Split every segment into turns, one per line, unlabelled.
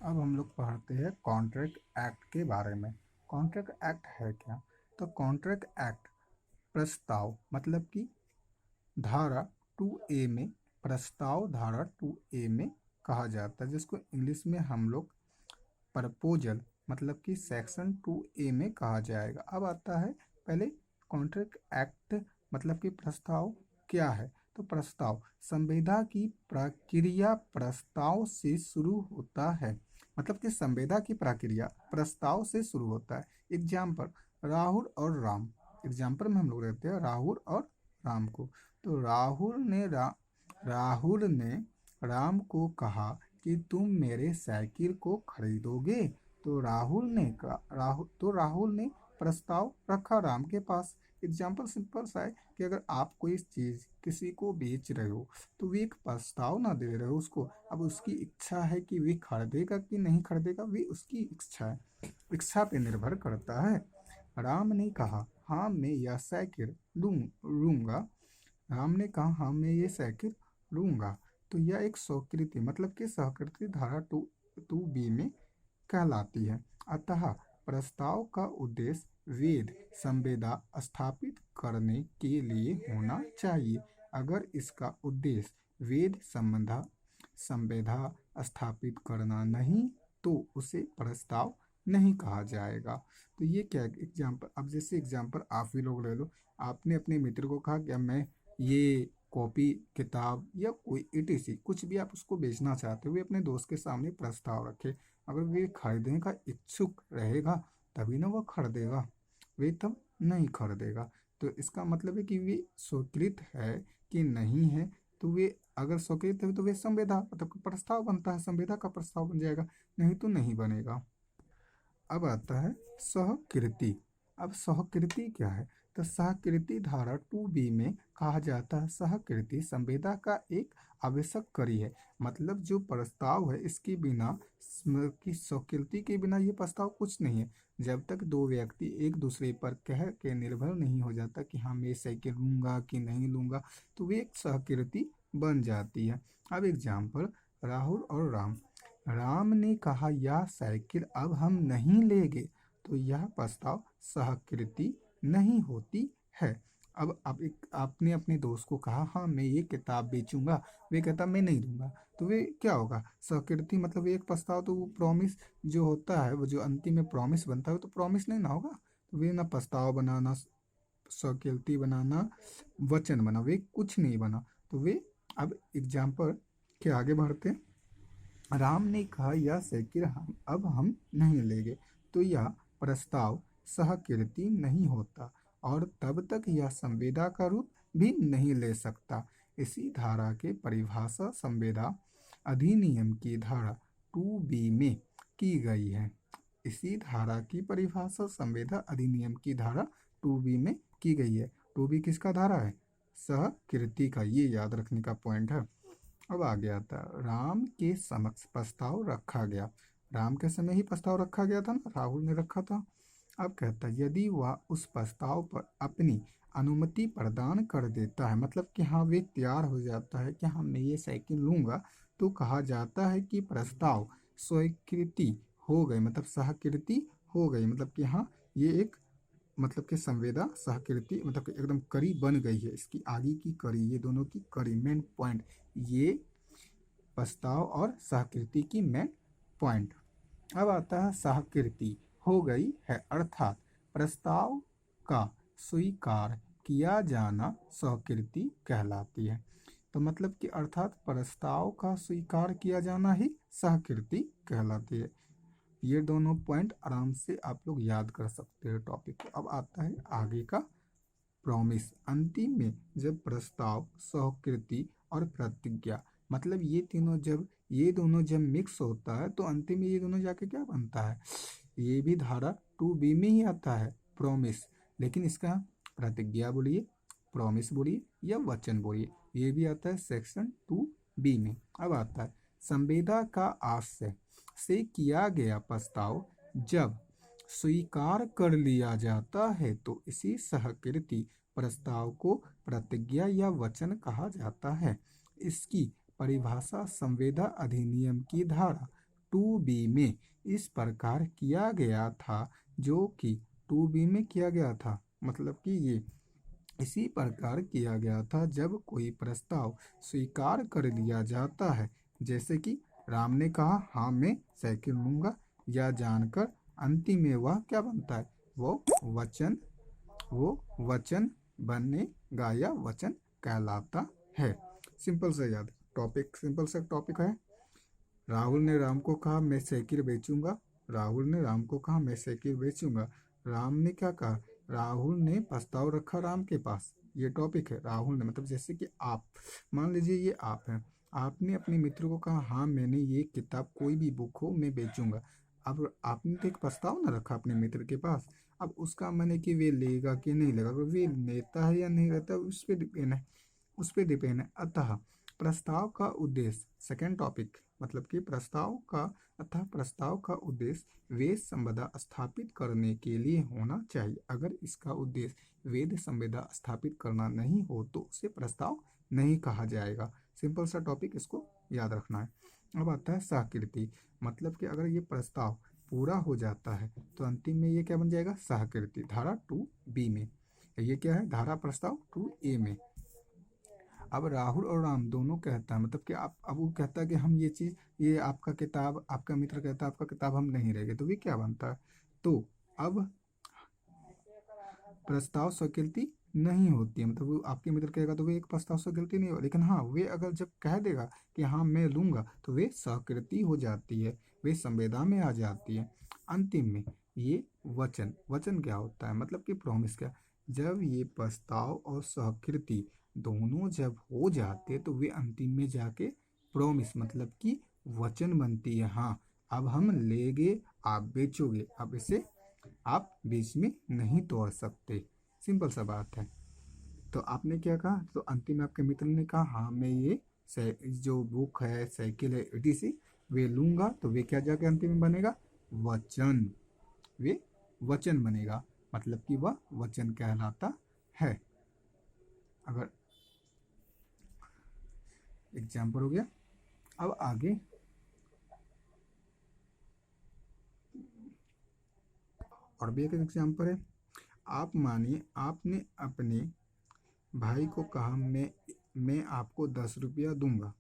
अब हम लोग पढ़ते हैं कॉन्ट्रैक्ट एक्ट के बारे में। कॉन्ट्रैक्ट एक्ट है क्या? तो कॉन्ट्रैक्ट एक्ट प्रस्ताव मतलब कि धारा 2A में, प्रस्ताव धारा 2A में कहा जाता है, जिसको इंग्लिश में हम लोग प्रपोजल मतलब कि सेक्शन 2A में कहा जाएगा। अब आता है पहले कॉन्ट्रैक्ट एक्ट मतलब कि प्रस्ताव क्या है। तो प्रस्ताव संविदा की प्रक्रिया प्रस्ताव से शुरू होता है, मतलब कि संविदा की प्रक्रिया प्रस्ताव से शुरू होता है। एग्जाम्पल राहुल और राम। एग्जाम्पल में हम लोग रहते हैं राहुल और राम को। तो राहुल ने राम को कहा कि तुम मेरे साइकिल को खरीदोगे। तो राहुल ने प्रस्ताव रखा राम के पास। एग्जाम्पल सिंपल सा है कि अगर आप कोई चीज़ किसी को बेच रहे हो तो वे एक प्रस्ताव ना दे रहे हो उसको। अब उसकी इच्छा है कि वे खरीदेगा कि नहीं खरीदेगा, वे उसकी इच्छा है, इच्छा पे निर्भर करता है। राम ने कहा हाँ मैं यह साइकिल लूंगा। राम ने कहा हाँ मैं ये साइकिल लूंगा। तो यह एक स्वीकृति मतलब कि सहकृति धारा 2B में कहलाती है। अतः प्रस्ताव का उद्देश्य वेद संवेदा स्थापित करने के लिए होना चाहिए। अगर इसका उद्देश्य वेद संवेदा स्थापित करना नहीं तो उसे प्रस्ताव नहीं कहा जाएगा। तो ये क्या एग्जाम्पल, अब जैसे एग्जाम्पल आप भी लोग ले लो। आपने अपने मित्र को कहा कि मैं ये कॉपी किताब या कोई ETC कुछ भी आप उसको बेचना चाहते हो, वे अपने दोस्त के सामने प्रस्ताव रखे। अगर वे खरीदने का इच्छुक रहेगा तभी ना वह खरीदेगा, वे तब नहीं खरीदेगा। तो इसका मतलब है कि वे स्वीकृत है कि नहीं है। तो वे अगर स्वीकृत है तो वे संविदा मतलब कि प्रस्ताव बनता है, संविदा का प्रस्ताव बन जाएगा, नहीं तो नहीं बनेगा। अब आता है सहकृति। अब सहकृति क्या है? तो सहकृति धारा 2B में कहा जाता है सहकृति संविदा का एक आवश्यक कड़ी है। मतलब जो प्रस्ताव है इसके बिना की स्वीकृति के बिना ये प्रस्ताव कुछ नहीं है। जब तक दो व्यक्ति एक दूसरे पर कह के निर्भर नहीं हो जाता कि हाँ मैं साइकिल लूंगा कि नहीं लूंगा, तो वे एक सहकृति बन जाती है। अब एग्जाम्पल राहुल और राम। राम ने कहा यह साइकिल अब हम नहीं लेंगे। तो यह प्रस्ताव सहकृति नहीं होती है। अब आपने अपने दोस्त को कहा हाँ मैं ये किताब बेचूंगा, वे कहता मैं नहीं दूंगा। तो वे क्या होगा? सहकृति मतलब एक प्रस्ताव, तो वो प्रॉमिस जो होता है, वो जो अंतिम में प्रॉमिस बनता है, तो प्रॉमिस नहीं ना होगा। तो वे ना प्रस्ताव बनाना, सहकृति बनाना, वचन बना, वे कुछ नहीं बना। तो वे अब एग्जाम्पल के आगे बढ़ते हैं। राम ने कहा यह साइकिल हम नहीं लेंगे। तो यह प्रस्ताव सहकृति नहीं होता और तब तक यह संविदा का रूप भी नहीं ले सकता। इसी धारा के परिभाषा संविदा अधिनियम की धारा 2B में की गई है। इसी धारा की परिभाषा संविदा अधिनियम की धारा 2B में की गई है। 2B किसका धारा है? सहकृति का, ये याद रखने का पॉइंट है। अब आगे आता है राम के समक्ष प्रस्ताव रखा गया। राम के समय ही प्रस्ताव रखा गया था ना, राहुल ने रखा था। अब कहता है यदि वह उस प्रस्ताव पर अपनी अनुमति प्रदान कर देता है, मतलब कि हाँ वे तैयार हो जाता है कि हाँ मैं ये साइकिल लूंगा, तो कहा जाता है कि प्रस्ताव स्वीकृति हो गई, मतलब सहकृति हो गई। मतलब कि हाँ ये एक मतलब कि संवेदा सहकृति मतलब कि एकदम कड़ी बन गई है। इसकी आगे की कड़ी, ये दोनों की कड़ी मेन पॉइंट, ये प्रस्ताव और सहकृति की मेन पॉइंट। अब आता है सहकृति हो गई है अर्थात प्रस्ताव का स्वीकार किया जाना सहकृति कहलाती है। तो मतलब कि अर्थात प्रस्ताव का स्वीकार किया जाना ही सहकृति कहलाती है। ये दोनों पॉइंट आराम से आप लोग याद कर सकते हैं टॉपिक को। अब आता है आगे का प्रॉमिस। अंतिम में जब प्रस्ताव स्वीकृति और प्रतिज्ञा मतलब ये दोनों जब मिक्स होता है तो अंतिम में ये दोनों जाके क्या बनता है? ये भी धारा 2B में ही आता है प्रॉमिस, लेकिन इसका प्रतिज्ञा बोलिए, प्रॉमिस बोलिए या वचन बोलिए, ये भी आता है सेक्शन 2B में। अब आता है संविदा का आशय से किया गया प्रस्ताव जब स्वीकार कर लिया जाता है तो इसी सहकृति प्रस्ताव को प्रतिज्ञा या वचन कहा जाता है। इसकी परिभाषा संविदा अधिनियम की धारा टू बी में इस प्रकार किया गया था, जो कि टू बी में किया गया था मतलब कि ये इसी प्रकार किया गया था जब कोई प्रस्ताव स्वीकार कर लिया जाता है, जैसे कि राम ने कहा हाँ मैं साइकिल लूंगा, या जानकर अंतिम में वह क्या बनता है, वचन वो वचन बनेगा या वचन कहलाता है। सिंपल से याद टॉपिक, सिंपल सा टॉपिक है। राहुल ने राम को कहा मैं साइकिल बेचूंगा। राहुल ने राम को कहा मैं साइकिल बेचूंगा। राम ने क्या कहा, राहुल ने प्रस्ताव रखा राम के पास। ये टॉपिक है। राहुल ने मतलब जैसे कि आप मान लीजिए ये आप हैं, आपने अपने मित्र को कहा हाँ मैंने ये किताब कोई भी बुक हो मैं बेचूंगा। अब आपने तो एक प्रस्ताव ना रखा अपने मित्र के पास। अब उसका मैंने कि वे लेगा कि नहीं लेगा, वे लेता है या नहीं लेता उस पर डिपेंड है, उस पर डिपेंड है। अतः प्रस्ताव का उद्देश्य, सेकेंड टॉपिक मतलब कि प्रस्ताव का उद्देश्य वेद संपदा स्थापित करने के लिए होना चाहिए। अगर इसका उद्देश्य वेद संपदा स्थापित करना नहीं हो तो उसे प्रस्ताव नहीं कहा जाएगा। सिंपल सा टॉपिक, इसको याद रखना है। अब आता है सहकृति, मतलब कि अगर ये प्रस्ताव पूरा हो जाता है तो अंतिम में ये क्या बन जाएगा, सहकृति। धारा 2B में ये क्या है, धारा प्रस्ताव 2A में। अब राहुल और राम दोनों कहता है मतलब कि आप, अब वो कहता है कि हम ये चीज़, ये आपका किताब, आपका मित्र कहता है आपका किताब हम नहीं रहेंगे, तो ये क्या बनता है, तो अब प्रस्ताव स्वीकृति नहीं होती है। मतलब वो आपके मित्र कहेगा तो वे एक प्रस्ताव स्वीकृति नहीं हो, लेकिन हाँ वे अगर जब कह देगा कि हाँ मैं लूंगा तो वे स्वीकृति हो जाती है, वे संवेदा में आ जाती है। अंतिम में ये वचन, वचन क्या होता है मतलब कि प्रॉमिस क्या, जब ये प्रस्ताव और स्वीकृति दोनों जब हो जाते तो वे अंतिम में जाके प्रॉमिस मतलब कि वचन बनती है। हाँ अब हम लेंगे, आप बेचोगे, अब इसे आप बीच में नहीं तोड़ सकते। सिंपल सा बात है। तो आपने क्या कहा, तो अंतिम में आपके मित्र ने कहा हाँ मैं ये जो बुक है, साइकिल है, etc वे लूंगा, तो वे क्या जाके अंतिम में बनेगा, वचन। वे वचन बनेगा मतलब कि वह वचन कहलाता है। अगर एग्जाम्पल हो गया। अब आगे और भी एक एग्जाम्पल है। आप मानिए आपने अपने भाई को कहा मैं आपको 10 रुपया दूंगा।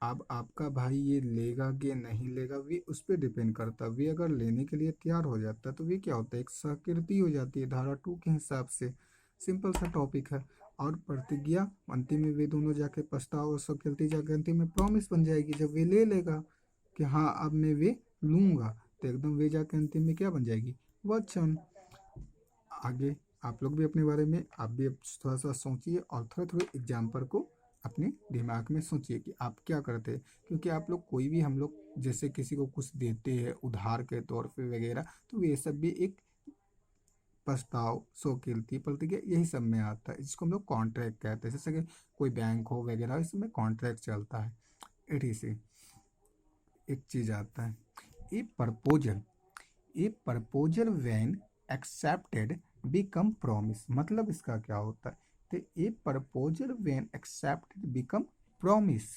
अब आपका भाई ये लेगा कि नहीं लेगा वे उस पर डिपेंड करता है। वे अगर लेने के लिए तैयार हो जाता है तो वे क्या होता है, एक स्वीकृति हो जाती है धारा 2 के हिसाब से। सिंपल सा टॉपिक है। और प्रतिज्ञा, अंतिम में वे दोनों जाके प्रस्ताव और स्वीकृति जाके अंतिम में प्रॉमिस बन जाएगी। जब वे ले लेगा कि हाँ अब मैं वे लूंगा, तो एकदम वे जाके अंतिम में क्या बन जाएगी, वचन। आगे आप लोग भी अपने बारे में आप भी थोड़ा सा सोचिए और थोड़े थोड़े एग्जाम्पल को अपने दिमाग में सोचिए कि आप क्या करते हैं। क्योंकि आप लोग कोई भी, हम लोग जैसे किसी को कुछ देते हैं उधार के तौर पे वगैरह, तो ये सब भी एक प्रस्ताव, स्वीकृति, प्रतिज्ञा यही सब में आता है। इसको हम लोग कॉन्ट्रैक्ट कहते हैं। जैसे कि कोई बैंक हो वगैरह, इसमें कॉन्ट्रैक्ट चलता है। एटी से एक चीज आता है, ए proposal, A proposal when accepted become promise. मतलब इसका क्या होता है, तो ए proposal when accepted become promise.